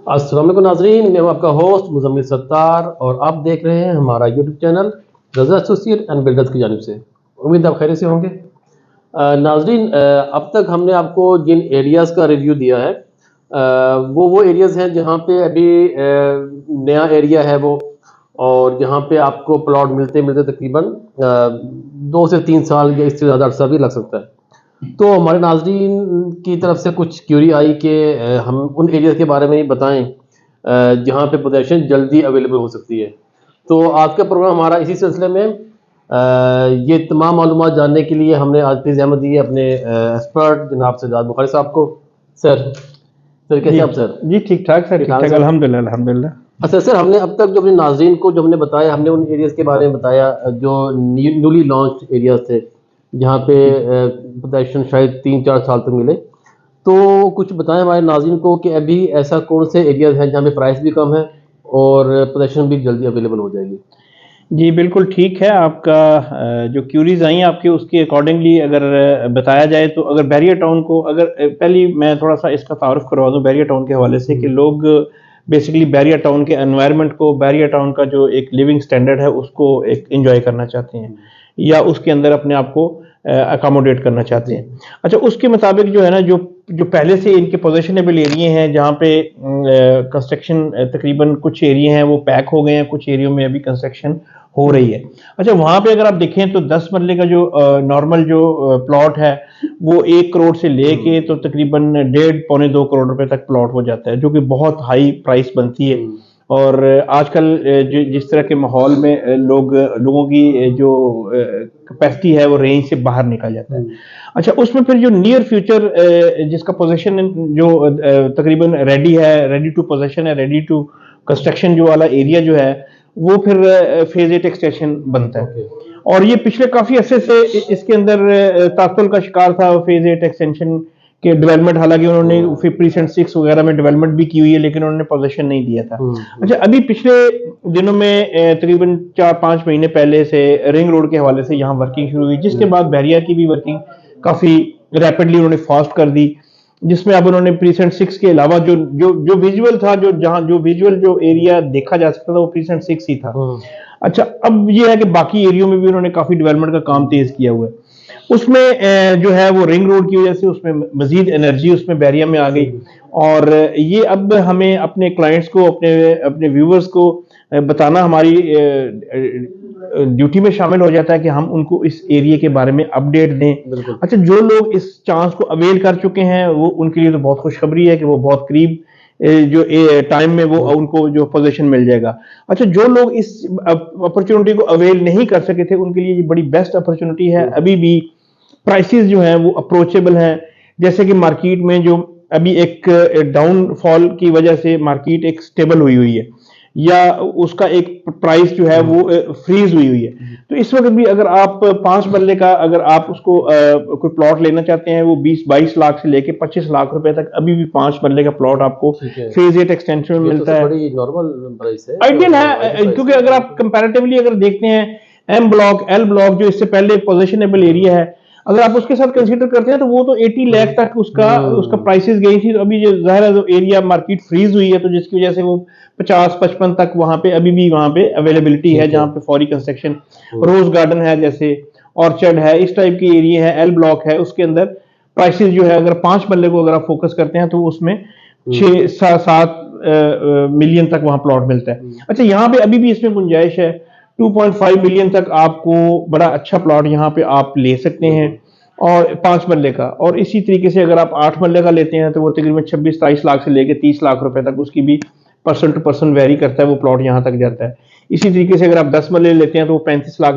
अस्सलाम वालेकुम नाज़रीन, मैं हूं आपका होस्ट मुज़म्मिल सत्तार और आप देख रहे हैं हमारा YouTube channel Raza associate and builders की जानिब से। उम्मीद आप खैरियत से होंगे। नाज़रीन, अब तक हमने आपको जिन एरियाज़ का रिव्यू दिया है वो एरियाज़ हैं जहां पे अभी नया एरिया है वो, और जहां पे आपको प्लॉट मिलते मिलते तकरीबन 2 से 3 साल या इससे ज़्यादा अरसा भी लग सकता है। तो हमारे नाज़रीन की तरफ से कुछ क्यूरी आई कि हम उन एरियाज़ के बारे में ही बताएं जहाँ पे पोजीशन जल्दी अवेलेबल हो सकती है। तो आज का प्रोग्राम हमारा इसी सिलसिले में ये तमाम मालूमात जानने के लिए हमने आज फिर अहमद दी अपने एक्सपर्ट जनाब सज्जाद बुखारी साहब को। सर कैसे आप सर? जी ठीक ठाक सर, ठीक ठाक अल्हम्दुलिल्लाह अल्हम्दुलिल्लाह। अच्छा सर, हमने अब तक जो अपने नाज़रीन को जो हमने बताया, हमने उन एरियाज़ के बारे में बताया जो न्यूली लॉन्च एरियाज़ थे जहाँ पे पोजीशन शायद 3-4 साल तक मिले। तो कुछ बताएं हमारे नाज़रीन को कि अभी ऐसा कौन से एरियाज़ हैं जहाँ पे प्राइस भी कम है और पोजीशन भी जल्दी अवेलेबल हो जाएगी। जी बिल्कुल ठीक है, आपका जो क्यूरीज आई आपके उसके अकॉर्डिंगली अगर बताया जाए तो अगर बैरियर टाउन को अगर पहले मैं थोड़ा सा इसका तारुफ करवा दूं बैरियर टाउन के हवाले से कि लोग बेसिकली बैरियर टाउन के एनवायरनमेंट को, बैरियर टाउन का जो एक लिविंग स्टैंडर्ड है उसको एक एंजॉय करना चाहते हैं या उसके अंदर अपने आप को अकोमोडेट करना चाहते हैं। अच्छा, उसके मुताबिक जो है ना, जो जो पहले से इनके पोजेशनेबल एरिया हैं जहाँ पे कंस्ट्रक्शन तकरीबन कुछ एरिया हैं वो पैक हो गए हैं, कुछ एरियो में अभी कंस्ट्रक्शन हो रही है। अच्छा, वहाँ पे अगर आप देखें तो 10 मरले का जो नॉर्मल जो प्लॉट है वो 1 करोड़ से लेके तो तकरीबन 1.5-2 करोड़ रुपए तक प्लॉट हो जाता है, जो कि बहुत हाई प्राइस बनती है। और आजकल जिस तरह के माहौल में लोगों की जो कैपेसिटी है वो रेंज से बाहर निकल जाता है। अच्छा, उसमें फिर जो नियर फ्यूचर जिसका पोजीशन जो तकरीबन रेडी है, रेडी टू पोजीशन है, रेडी टू कंस्ट्रक्शन जो वाला एरिया जो है वो फिर फेज 8 एक्सटेंशन बनता है। और ये पिछले काफी अरसे से इसके अंदर तात्तुल का शिकार था फेज 8 एक्सटेंशन के डेवलपमेंट। हालांकि उन्होंने प्रीसेंट 6 वगैरह में डेवलपमेंट भी की हुई है लेकिन उन्होंने पोजीशन नहीं दिया था। अच्छा, अभी पिछले दिनों में तकरीबन 4-5 महीने पहले से रिंग रोड के हवाले से यहाँ वर्किंग शुरू हुई, जिसके बाद बैरियर की भी वर्किंग काफी रैपिडली उन्होंने फास्ट कर दी, जिसमें अब उन्होंने प्रीसेंट 6 के अलावा जो जो जो विजुअल था, जो जहां जो विजुअल जो एरिया देखा जा सकता था वो प्रीसेंट 6 ही था। अच्छा, अब ये है कि बाकी एरियो में भी उन्होंने काफी डेवलपमेंट का काम तेज किया हुआ है। उसमें जो है वो रिंग रोड की वजह से उसमें मजीद एनर्जी उसमें बैरियर में आ गई। और ये अब हमें अपने क्लाइंट्स को, अपने अपने व्यूवर्स को बताना हमारी ड्यूटी में शामिल हो जाता है कि हम उनको इस एरिया के बारे में अपडेट दें। अच्छा, जो लोग इस चांस को अवेल कर चुके हैं वो उनके लिए तो बहुत खुशखबरी है कि वो बहुत करीब जो टाइम में वो उनको जो पोजीशन मिल जाएगा। अच्छा, जो लोग इस अपॉर्चुनिटी को अवेल नहीं कर सके थे उनके लिए ये बड़ी बेस्ट अपॉर्चुनिटी है। अभी भी प्राइसेस जो हैं वो अप्रोचेबल हैं। जैसे कि मार्केट में जो अभी एक डाउनफॉल की वजह से मार्केट एक स्टेबल हुई है या उसका एक प्राइस जो है वो फ्रीज हुई है। तो इस वक्त भी अगर आप 5 मरले का अगर आप उसको कोई प्लॉट लेना चाहते हैं वो 20-22 लाख से लेके 25 लाख रुपए तक अभी भी 5 मरले का प्लॉट आपको फेज 8 एक्सटेंशन में मिलता है। बड़ी नॉर्मल प्राइस है, आइडियल है, क्योंकि अगर आप कंपैरेटिवली अगर देखते हैं एम ब्लॉक, एल ब्लॉक जो इससे पहले पोजीशनेबल एरिया है, अगर आप उसके साथ कंसीडर करते हैं तो वो तो 80 लाख तक उसका प्राइसेस गई थी। तो अभी जो जाहिर है जो एरिया मार्केट फ्रीज हुई है तो जिसकी वजह से वो 50-55 तक वहां पे अभी भी वहां पे अवेलेबिलिटी है, जहां पे फौरी कंस्ट्रक्शन, रोज गार्डन है, जैसे ऑर्चर्ड है, इस टाइप की एरिया है, एल ब्लॉक है, उसके अंदर प्राइसेस जो है अगर 5 मरले को अगर आप फोकस करते हैं तो उसमें 6-7 मिलियन तक वहां प्लॉट मिलता है। अच्छा, यहाँ पे अभी भी इसमें गुंजाइश है, 2.5 मिलियन तक आपको बड़ा अच्छा प्लॉट यहाँ पे आप ले सकते हैं और 5 मरले का। और इसी तरीके से अगर आप 8 मरले का लेते हैं तो वो तकरीबन 26-27 लाख से लेके 30 लाख रुपए तक उसकी भी पर्सन टू पर्सन वेरी करता है, वो प्लॉट यहाँ तक जाता है। इसी तरीके से अगर आप 10 मरले लेते हैं तो वो 35 लाख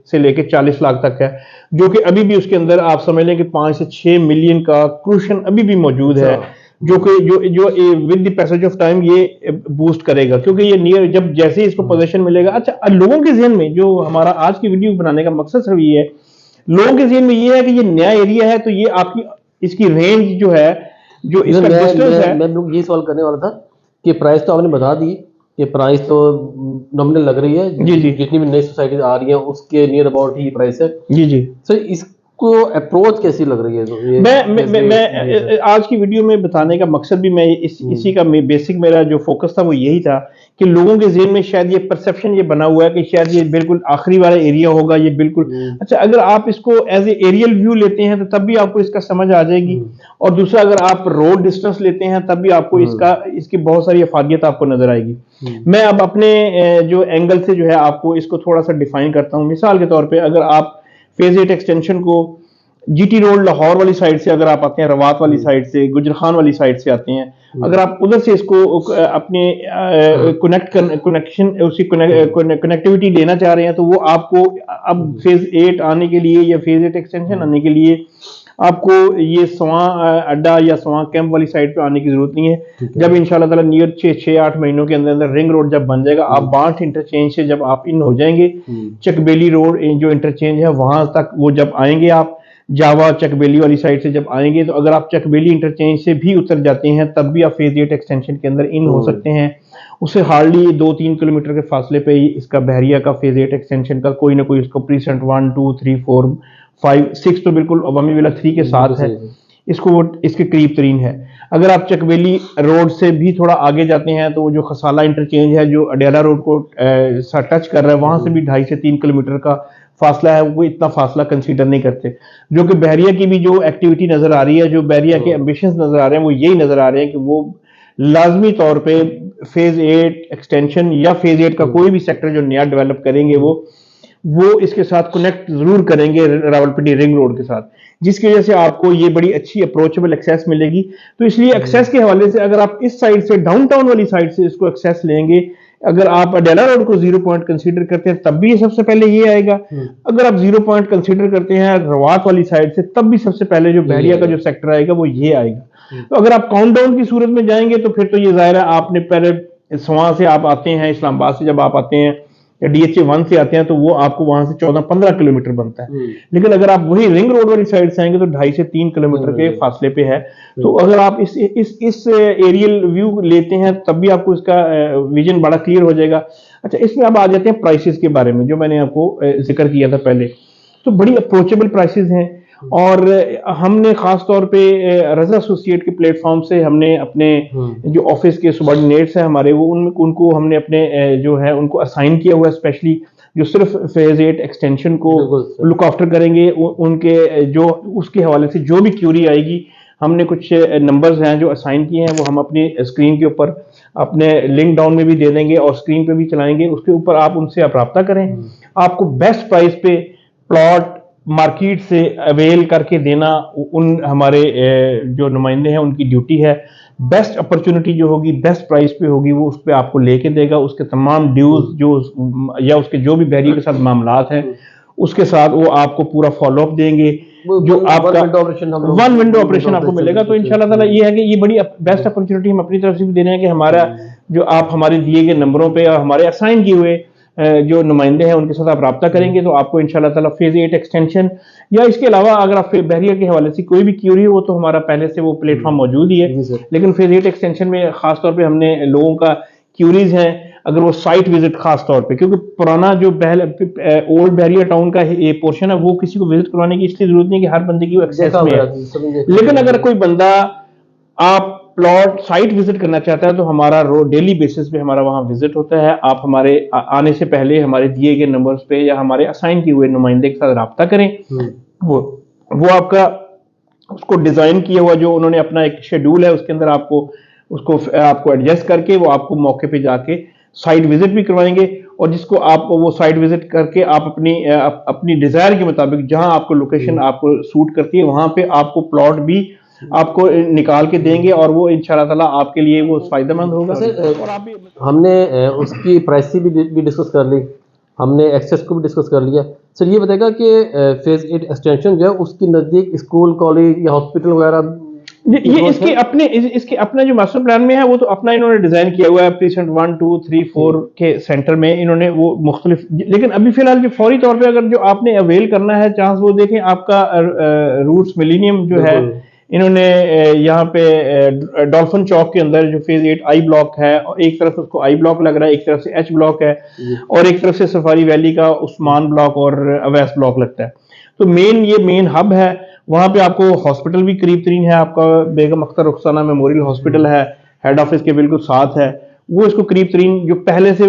से लेके 40 लाख तक है, जो कि अभी भी उसके अंदर आप समझ लें कि 5 से 6 मिलियन का क्रूशन अभी भी मौजूद है, जो कि जो with the passage of time ये बूस्ट करेगा, क्योंकि ये नियर जब जैसे ही इसको पोजीशन मिलेगा। अच्छा, लोगों के जहन में जो हमारा आज की वीडियो बनाने का मकसद सिर्फ ये है, लोगों के जहन में ये है कि ये नया एरिया है तो ये आपकी इसकी रेंज जो है, जो इसका डिस्टेंस है। मैं ये सवाल करने वाला था कि प्राइस तो आपने बता दी कि प्राइस तो नॉमिनल लग रही है, जी जी, जितनी भी नई सोसाइटी आ रही है उसके नियर अबाउट ही प्राइस है। जी जी सर, इस आपको अप्रोच कैसी लग रही है ये मैं आज की वीडियो में बताने का मकसद भी मैं इसी का बेसिक मेरा जो फोकस था वो यही था कि लोगों के ज़हन में शायद ये परसेप्शन ये बना हुआ है कि शायद ये बिल्कुल आखिरी वाला एरिया होगा, ये बिल्कुल अच्छा। अगर आप इसको एज ए एरियल व्यू लेते हैं तो तब भी आपको इसका समझ आ जाएगी, और दूसरा अगर आप रोड डिस्टेंस लेते हैं तब भी आपको इसकी बहुत सारी अफादियत आपको नजर आएगी। मैं अब अपने जो एंगल से जो है आपको इसको थोड़ा सा डिफाइन करता हूँ। मिसाल के तौर पर अगर आप फेज 8 एक्सटेंशन को जीटी रोड लाहौर वाली साइड से अगर आप आते हैं, रवात वाली साइड से, गुजर खान वाली साइड से आते हैं, अगर आप उधर से इसको अपने कनेक्शन उसकी कनेक्टिविटी लेना चाह रहे हैं तो वो आपको अब फेज 8 आने के लिए या फेज 8 एक्सटेंशन आने के लिए आपको ये सवां अड्डा या सवां कैंप वाली साइड पे आने की जरूरत नहीं है। जब इंशाल्लाह ताला नियर 6-8 महीनों के अंदर अंदर रिंग रोड जब बन जाएगा, आप बांट इंटरचेंज से जब आप इन हो जाएंगे, चकबेली रोड जो इंटरचेंज है वहां तक वो जब आएंगे, आप जावा चकबेली वाली साइड से जब आएंगे, तो अगर आप चकबेली इंटरचेंज से भी उतर जाते हैं तब भी आप फेज 8 एक्सटेंशन के अंदर इन हो सकते हैं। उससे हार्डली 2-3 किलोमीटर के फासले पे ही इसका बहरिया का फेज 8 एक्सटेंशन का कोई ना कोई इसको प्रीसेंट 1, 2, 3, 4, 5, 6 तो बिल्कुल अवामी विला 3 के साथ है, इसको वो इसके करीब तरीन है। अगर आप चकबेली रोड से भी थोड़ा आगे जाते हैं तो जो खसाला इंटरचेंज है जो अडियाला रोड को टच कर रहा है, वहां से भी 2.5 से 3 किलोमीटर का फासला है, वो इतना फासला कंसीडर नहीं करते। जो कि बहरिया की भी जो एक्टिविटी नजर आ रही है, जो बहरिया के एम्बिशंस नजर आ रहे हैं, वो यही नजर आ रहे हैं कि वो लाजमी तौर पे फेज 8 एक्सटेंशन या फेज 8 का कोई भी सेक्टर जो नया डेवलप करेंगे वो इसके साथ कनेक्ट जरूर करेंगे रावलपिंडी रिंग रोड के साथ, जिसकी वजह से आपको ये बड़ी अच्छी अप्रोचेबल एक्सेस मिलेगी। तो इसलिए एक्सेस के हवाले से अगर आप इस साइड से डाउनटाउन वाली साइड से इसको एक्सेस लेंगे, अगर आप अडेला रोड को 0 पॉइंट कंसीडर करते हैं तब भी ये सबसे पहले ये आएगा। अगर आप 0 पॉइंट कंसीडर करते हैं रवात वाली साइड से तब भी सबसे पहले जो बहरिया का जो सेक्टर आएगा वो ये आएगा। तो अगर आप काउंटडाउन की सूरत में जाएंगे तो फिर तो ये जाहिर है आपने पहले सवां से आप आते हैं, इस्लामाबाद से जब आप आते हैं या DHA 1 से आते हैं तो वो आपको वहां से 14-15 किलोमीटर बनता है। लेकिन अगर आप वही रिंग रोड वाली साइड से आएंगे तो 2.5 से 3 किलोमीटर के फासले पे है। तो अगर आप इस एरियल व्यू लेते हैं तब भी आपको इसका विजन बड़ा क्लियर हो जाएगा। अच्छा, इसमें अब आ जाते हैं प्राइसेस के बारे में, जो मैंने आपको जिक्र किया था पहले। तो बड़ी अप्रोचेबल प्राइसेस हैं, और हमने खास तौर पे रजा एसोसिएट के प्लेटफॉर्म से हमने अपने जो ऑफिस के सबॉर्डिनेट्स हैं हमारे, वो उनको हमने अपने जो है उनको असाइन किया हुआ है स्पेशली, जो सिर्फ फेज 8 एक्सटेंशन को लुक आफ्टर करेंगे। उनके जो उसके हवाले से जो भी क्यूरी आएगी, हमने कुछ नंबर्स हैं जो असाइन किए हैं, वो हम अपनी स्क्रीन के ऊपर अपने लिंक डाउन में भी दे देंगे और स्क्रीन पे भी चलाएंगे। उसके ऊपर आप उनसे आप रब्ता करें, आपको बेस्ट प्राइस पे प्लॉट मार्केट से अवेल करके देना उन हमारे जो नुमाइंदे हैं उनकी ड्यूटी है। बेस्ट अपॉर्चुनिटी जो होगी बेस्ट प्राइस पे होगी वो उस पर आपको लेके देगा। उसके तमाम ड्यूज जो या उसके जो भी बहरिया के साथ मामलात हैं उसके साथ वो आपको पूरा फॉलोअप देंगे, जो आपका वन विंडो ऑपरेशन आपको मिलेगा। तो इंशाल्लाह ताला ये है कि ये बड़ी बेस्ट अपॉर्चुनिटी हम अपनी तरफ से भी दे रहे हैं कि हमारा जो आप हमारे दिए गए नंबरों पे और हमारे असाइन किए हुए जो नुमाइंदे हैं उनके साथ आप रब्ता करेंगे तो आपको इंशाल्लाह ताला फेज 8 एक्सटेंशन या इसके अलावा अगर आप बहरिया के हवाले से कोई भी क्यूरी हो तो हमारा पहले से वो प्लेटफॉर्म मौजूद ही है। लेकिन फेज 8 एक्सटेंशन में खास तौर पे हमने लोगों का क्यूरीज हैं, अगर वो साइट विजिट खास तौर पे, क्योंकि पुराना जो ओल्ड बहरिया टाउन का ये पोर्शन है वो किसी को विजिट करवाने की इसलिए जरूरत नहीं कि हर बंदे की वो एक्सेस में है। लेकिन अगर कोई बंदा आप प्लॉट साइट विजिट करना चाहता है तो हमारा डेली बेसिस पे हमारा वहां विजिट होता है। आप हमारे आने से पहले हमारे दिए गए नंबर्स पे या हमारे असाइन किए हुए नुमाइंदे के साथ रब्ता करें। वो आपका उसको डिजाइन किया हुआ जो उन्होंने अपना एक शेड्यूल है उसके अंदर आपको एडजस्ट करके वो आपको मौके पे जाके साइट विजिट भी करवाएंगे, और जिसको आप वो साइट विजिट करके आप अपनी डिजायर के मुताबिक जहां आपको लोकेशन आपको सूट करती है वहां पे आपको प्लॉट भी आपको निकाल के देंगे, और वो इंशाल्लाह ताला आपके लिए वो फायदेमंद होगा। और आप भी हमने उसकी प्राइस भी डिस्कस कर ली, हमने एक्सेस को भी डिस्कस कर लिया। सर ये बताएगा कि फेज 8 एक्सटेंशन जो है उसकी नज़दीक स्कूल, कॉलेज या हॉस्पिटल वगैरह ये इसके अपना जो मास्टर प्लान में है वो तो अपना इन्होंने डिजाइन किया हुआ है। प्रीसेंट 1, 2, 3, 4 के सेंटर में इन्होंने वो मुख्तलिफ, लेकिन अभी फिलहाल जो फौरी तौर पे अगर जो आपने अवेल करना है चांस वो देखें, आपका रूट्स मिलीनियम जो है इन्होंने यहाँ पे डॉल्फिन चौक के अंदर जो फेज 8 आई ब्लॉक है, एक तरफ उसको आई ब्लॉक लग रहा है, एक तरफ से एच ब्लॉक है, और एक तरफ से सफारी वैली का उस्मान ब्लॉक और अवैस ब्लॉक लगता है। तो ये मेन हब है। वहाँ पे आपको हॉस्पिटल भी करीब तरीन है, आपका बेगम अख्तर रुखसाना मेमोरियल हॉस्पिटल है, हेड ऑफिस के बिल्कुल साथ है। वो इसको करीब तरीन जो पहले से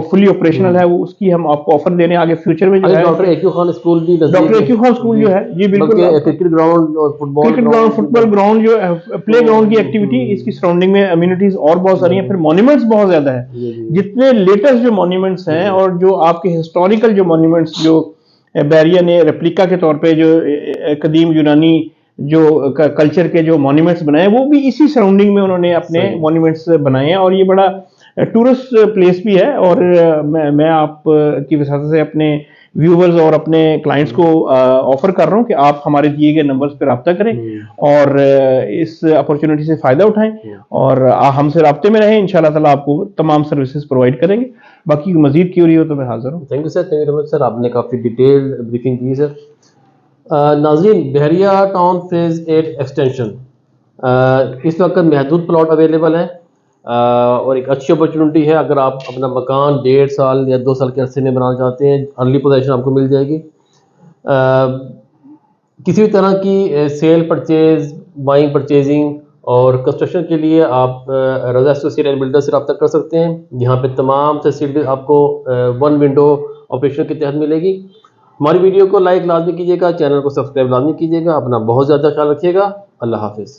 फुली ऑपरेशनल है, वो उसकी हम आपको ऑफर दे रहे हैं। आगे फ्यूचर में जो अरे है डॉक्टर एक्यू खान स्कूल भी नजदीक डॉक्टर है। एक्यू खान स्कूल जो है जी बिल्कुल, बल्कि क्रिकेट ग्राउंड और फुटबॉल ग्राउंड जो प्ले ग्राउंड की एक्टिविटी, इसकी सराउंडिंग में अम्यूनिटीज और बहुत सारी हैं। फिर मॉन्यूमेंट्स बहुत ज्यादा है, जितने लेटेस्ट जो मॉन्यूमेंट्स हैं और जो आपके हिस्टोरिकल जो मॉन्यूमेंट्स जो बैरिया ने रेप्लिका के तौर पे जो कदीम यूनानी जो कल्चर के जो मॉन्यूमेंट्स बनाए, वो भी इसी सराउंडिंग में उन्होंने अपने मॉन्यूमेंट्स बनाए हैं। और ये बड़ा टूरिस्ट प्लेस भी है। और मैं आप की वजह से अपने व्यूवर्स और अपने क्लाइंट्स को ऑफर कर रहा हूं कि आप हमारे दिए गए नंबर्स पर रब्ता करें और इस अपॉर्चुनिटी से फायदा उठाएं और हमसे राब्ते में रहें। इंशाल्लाह ताला आपको तमाम सर्विसेज प्रोवाइड करेंगे। बाकी मजीद क्यूरी हो तो मैं हाजिर हूँ। Thank you sir, thank you very much sir, आपने काफ़ी डिटेल ब्रीफिंग की सर। नाज़रीन, बहरिया टाउन फेज़ 8 एक्सटेंशन इस वक्त महदूद प्लॉट अवेलेबल है और एक अच्छी अपॉर्चुनिटी है। अगर आप अपना मकान 1.5 साल या 2 साल के अरसे में बनाना चाहते हैं, अर्ली पोजीशन आपको मिल जाएगी। किसी भी तरह की सेल परचेज, बाइंग परचेजिंग और कंस्ट्रक्शन के लिए आप रज़ा एसोसिएट एंड बिल्डर से रब्ता कर सकते हैं। यहाँ पे तमाम फैसिलिटीज आपको वन विंडो ऑपरेशन के तहत मिलेगी। हमारी वीडियो को लाइक लाजमी कीजिएगा, चैनल को सब्सक्राइब लाजमी कीजिएगा। अपना बहुत ज़्यादा ख्याल रखिएगा। अल्लाह हाफिज़।